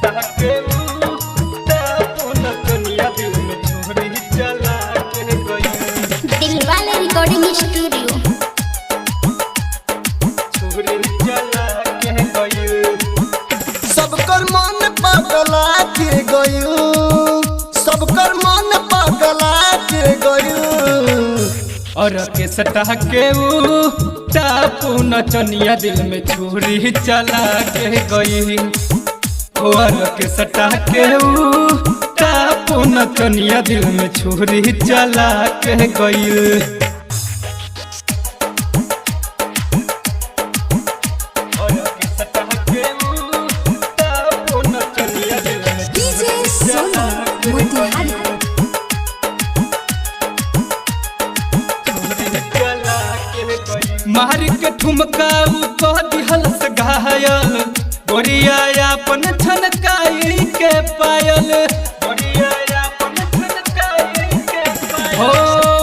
सटा के टापू नचनिया दिल में छुरी चला के गई। दिलवाले रिकॉर्डिंग स्टूडियो छुरी चला के गई। सबकर मन पगला के गयो, सबकर मन पगला के गयो। और के सटा के टापू नचनिया दिल में छुरी चला के गई। और के सटा के टापू नचनिया दिल में छुरी चला के गई। डीजे सोनू मोतिहारी मार के ठुमका कह दिहल से घायल, गोरिया अपन छनकाई के पायल। हो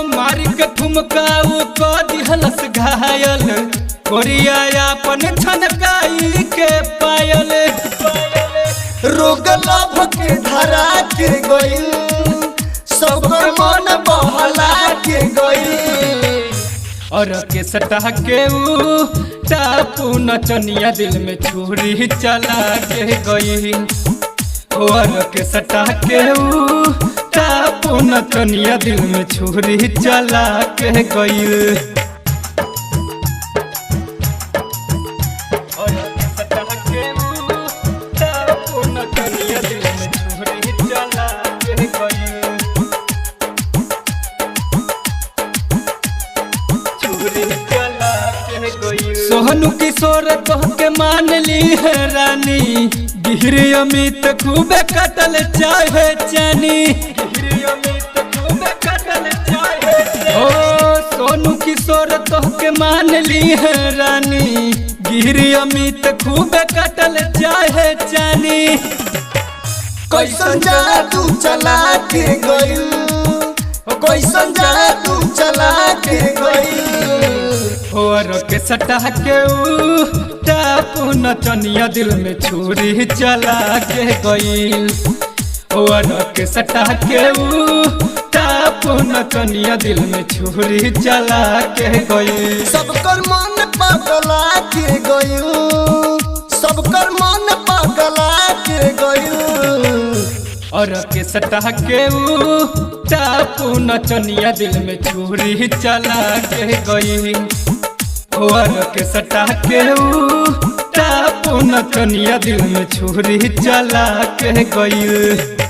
मार के ठुमका कह दिहल से घायल, गोरिया अपन छनकाई के पायल। रोग लाभ के धरा के गइल, सबकर मन बहला के गइल। और के सटा के टापू नचनिया दिल में छुरी चला के गई। और के सटा के टापू नचनिया दिल में छुरी चला के गई। सोहनु किशोर कह के मान ली है रानी, गिहरी अमित खूब कटल चाहे चैनी। ओ सोनू किशोर कह के मान ली है रानी, गिहरी अमित खूब कटल चाहे चैनी। कैसन जादू चला के गइल, कैसन जादू चला के गइल। और के सटा के टापू नचनिया दिल में छुरी चला के गई। और के सटा के टापू नचनिया दिल में छुरी चला के गई। सबकर मन पगला के गयो, सबकर मन पगला के गयो। और के सटा के टापू नचनिया दिल में छुरी चला के गई। और के सटा के टापू नचनिया दिल में छुरी चला के गई।